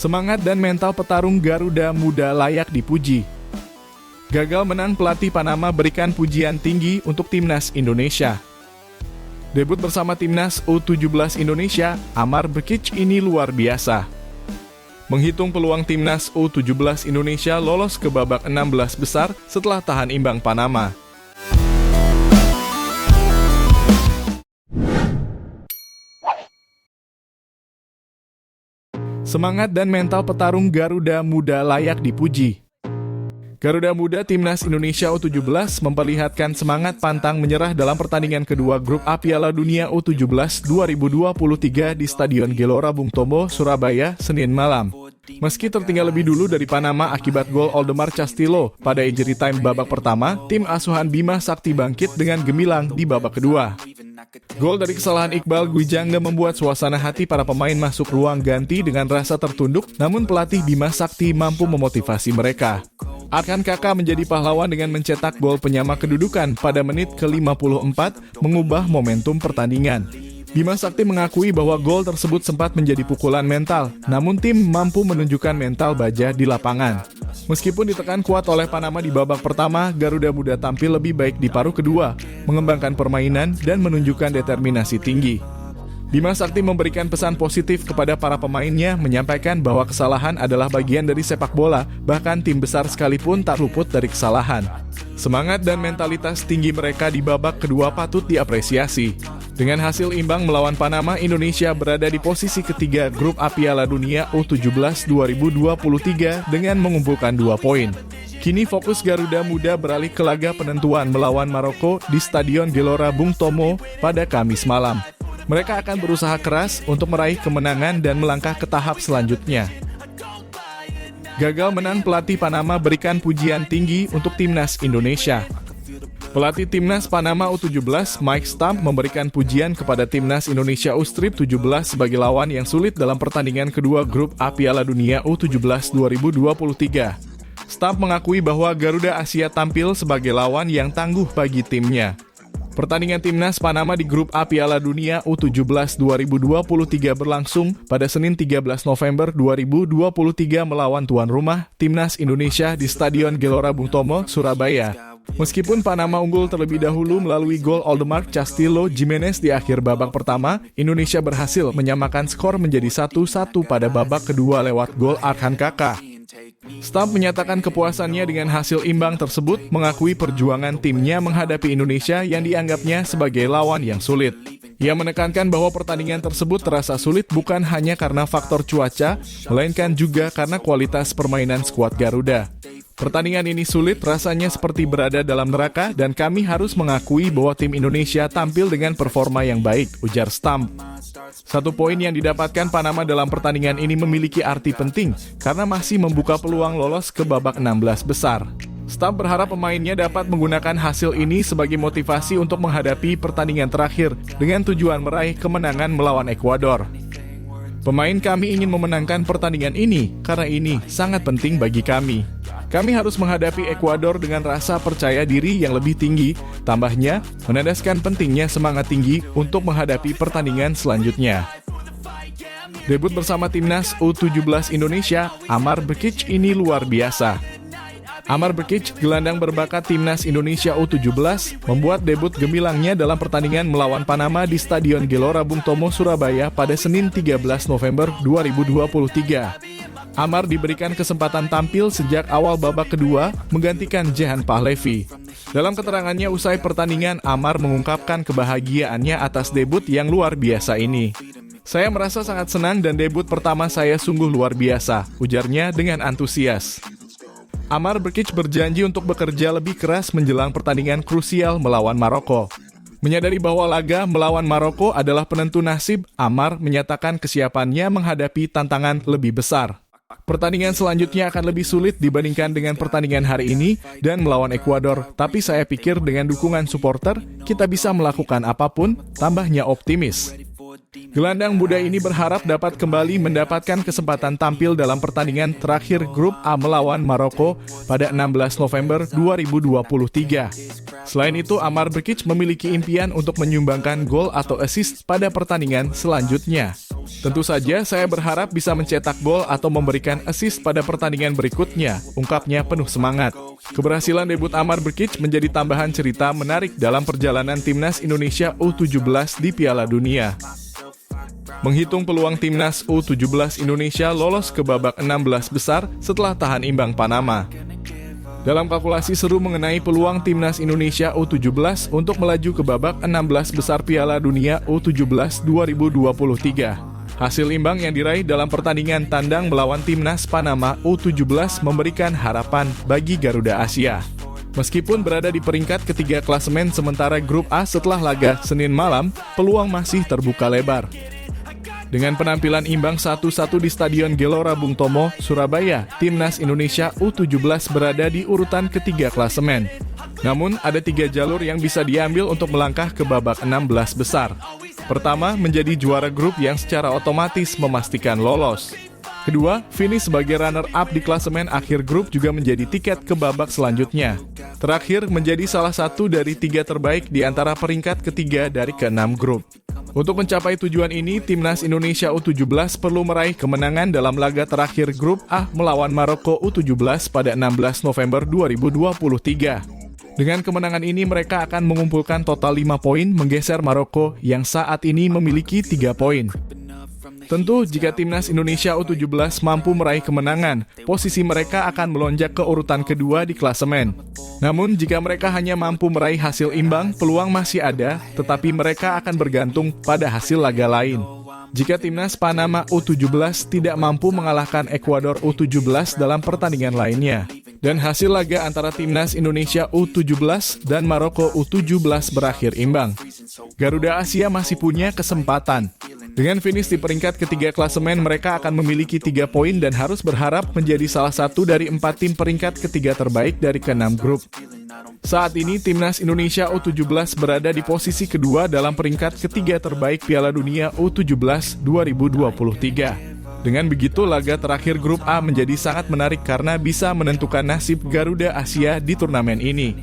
Semangat dan mental petarung Garuda Muda layak dipuji. Gagal menang, pelatih Panama berikan pujian tinggi untuk timnas Indonesia. Debut bersama timnas U17 Indonesia, Amar Brkic ini luar biasa. Menghitung peluang timnas U17 Indonesia lolos ke babak 16 besar setelah tahan imbang Panama. Semangat dan mental petarung Garuda Muda layak dipuji. Garuda Muda Timnas Indonesia U17 memperlihatkan semangat pantang menyerah dalam pertandingan kedua grup A Piala Dunia U17 2023 di Stadion Gelora Bung Tomo, Surabaya, Senin malam. Meski tertinggal lebih dulu dari Panama akibat gol Oldemar Castillo pada injury time babak pertama, tim asuhan Bima Sakti bangkit dengan gemilang di babak kedua. Gol dari kesalahan Iqbal Gwijangga membuat suasana hati para pemain masuk ruang ganti dengan rasa tertunduk, namun pelatih Bima Sakti mampu memotivasi mereka. Arhan Kakak menjadi pahlawan dengan mencetak gol penyama kedudukan pada menit ke-54, mengubah momentum pertandingan. Bima Sakti mengakui bahwa gol tersebut sempat menjadi pukulan mental, namun tim mampu menunjukkan mental baja di lapangan. Meskipun ditekan kuat oleh Panama di babak pertama, Garuda Muda tampil lebih baik di paruh kedua, mengembangkan permainan dan menunjukkan determinasi tinggi. Bima Sakti memberikan pesan positif kepada para pemainnya, menyampaikan bahwa kesalahan adalah bagian dari sepak bola, bahkan tim besar sekalipun tak luput dari kesalahan. Semangat dan mentalitas tinggi mereka di babak kedua patut diapresiasi. Dengan hasil imbang melawan Panama, Indonesia berada di posisi ketiga grup A Piala Dunia U17 2023 dengan mengumpulkan 2 poin. Kini fokus Garuda Muda beralih ke laga penentuan melawan Maroko di Stadion Gelora Bung Tomo pada Kamis malam. Mereka akan berusaha keras untuk meraih kemenangan dan melangkah ke tahap selanjutnya. Gagal menang, pelatih Panama berikan pujian tinggi untuk timnas Indonesia. Pelatih timnas Panama U17, Mike Stamp, memberikan pujian kepada timnas Indonesia U17 sebagai lawan yang sulit dalam pertandingan kedua grup A Piala Dunia U17 2023. Stamp mengakui bahwa Garuda Asia tampil sebagai lawan yang tangguh bagi timnya. Pertandingan timnas Panama di grup A Piala Dunia U17 2023 berlangsung pada Senin 13 November 2023 melawan tuan rumah timnas Indonesia di Stadion Gelora Bung Tomo, Surabaya. Meskipun Panama unggul terlebih dahulu melalui gol Oldemar Castillo Jimenez di akhir babak pertama, Indonesia berhasil menyamakan skor menjadi 1-1 pada babak kedua lewat gol Arhan Kakak. Stamp menyatakan kepuasannya dengan hasil imbang tersebut, mengakui perjuangan timnya menghadapi Indonesia yang dianggapnya sebagai lawan yang sulit. Ia menekankan bahwa pertandingan tersebut terasa sulit bukan hanya karena faktor cuaca, melainkan juga karena kualitas permainan skuad Garuda. Pertandingan ini sulit, rasanya seperti berada dalam neraka, dan kami harus mengakui bahwa tim Indonesia tampil dengan performa yang baik, ujar Stamp. 1 poin yang didapatkan Panama dalam pertandingan ini memiliki arti penting karena masih membuka peluang lolos ke babak 16 besar. Stamp berharap pemainnya dapat menggunakan hasil ini sebagai motivasi untuk menghadapi pertandingan terakhir dengan tujuan meraih kemenangan melawan Ekuador. Pemain kami ingin memenangkan pertandingan ini karena ini sangat penting bagi kami. Kami harus menghadapi Ekuador dengan rasa percaya diri yang lebih tinggi, tambahnya menandaskan pentingnya semangat tinggi untuk menghadapi pertandingan selanjutnya. Debut bersama timnas U17 Indonesia, Amar Brkic ini luar biasa. Amar Brkic, gelandang berbakat timnas Indonesia U17, membuat debut gemilangnya dalam pertandingan melawan Panama di Stadion Gelora Bung Tomo, Surabaya pada Senin 13 November 2023. Amar diberikan kesempatan tampil sejak awal babak kedua, menggantikan Jehan Pahlevi. Dalam keterangannya usai pertandingan, Amar mengungkapkan kebahagiaannya atas debut yang luar biasa ini. Saya merasa sangat senang dan debut pertama saya sungguh luar biasa, ujarnya dengan antusias. Amar Brkic berjanji untuk bekerja lebih keras menjelang pertandingan krusial melawan Maroko. Menyadari bahwa laga melawan Maroko adalah penentu nasib, Amar menyatakan kesiapannya menghadapi tantangan lebih besar. Pertandingan selanjutnya akan lebih sulit dibandingkan dengan pertandingan hari ini dan melawan Ekuador, tapi saya pikir dengan dukungan supporter, kita bisa melakukan apapun, tambahnya optimis. Gelandang muda ini berharap dapat kembali mendapatkan kesempatan tampil dalam pertandingan terakhir Grup A melawan Maroko pada 16 November 2023. Selain itu, Amar Brkic memiliki impian untuk menyumbangkan gol atau assist pada pertandingan selanjutnya. Tentu saja saya berharap bisa mencetak gol atau memberikan assist pada pertandingan berikutnya, ungkapnya penuh semangat. Keberhasilan debut Amar Brkic menjadi tambahan cerita menarik dalam perjalanan timnas Indonesia U17 di Piala Dunia. Menghitung peluang timnas U17 Indonesia lolos ke babak 16 besar setelah tahan imbang Panama. Dalam kalkulasi seru mengenai peluang timnas Indonesia U17 untuk melaju ke babak 16 besar Piala Dunia U17 2023. Hasil imbang yang diraih dalam pertandingan tandang melawan timnas Panama U17 memberikan harapan bagi Garuda Asia. Meskipun berada di peringkat ketiga klasemen sementara Grup A setelah laga Senin malam, peluang masih terbuka lebar. Dengan penampilan imbang 1-1 di Stadion Gelora Bung Tomo, Surabaya, timnas Indonesia U17 berada di urutan ketiga klasemen. Namun, ada 3 jalur yang bisa diambil untuk melangkah ke babak 16 besar. Pertama, menjadi juara grup yang secara otomatis memastikan lolos. Kedua, finish sebagai runner-up di klasemen akhir grup juga menjadi tiket ke babak selanjutnya. Terakhir, menjadi salah satu dari 3 terbaik di antara peringkat ketiga dari ke-6 grup. Untuk mencapai tujuan ini, timnas Indonesia U17 perlu meraih kemenangan dalam laga terakhir Grup A melawan Maroko U17 pada 16 November 2023. Dengan kemenangan ini, mereka akan mengumpulkan total 5 poin menggeser Maroko yang saat ini memiliki 3 poin. Tentu, jika timnas Indonesia U17 mampu meraih kemenangan, posisi mereka akan melonjak ke urutan kedua di klasemen. Namun, jika mereka hanya mampu meraih hasil imbang, peluang masih ada, tetapi mereka akan bergantung pada hasil laga lain. Jika timnas Panama U17 tidak mampu mengalahkan Ekuador U17 dalam pertandingan lainnya, dan hasil laga antara timnas Indonesia U17 dan Maroko U17 berakhir imbang, Garuda Asia masih punya kesempatan. Dengan finish di peringkat ketiga klasemen, mereka akan memiliki 3 poin dan harus berharap menjadi salah satu dari 4 tim peringkat ketiga terbaik dari ke-6 grup. Saat ini, timnas Indonesia U17 berada di posisi kedua dalam peringkat ketiga terbaik Piala Dunia U17 2023. Dengan begitu, laga terakhir Grup A menjadi sangat menarik karena bisa menentukan nasib Garuda Asia di turnamen ini.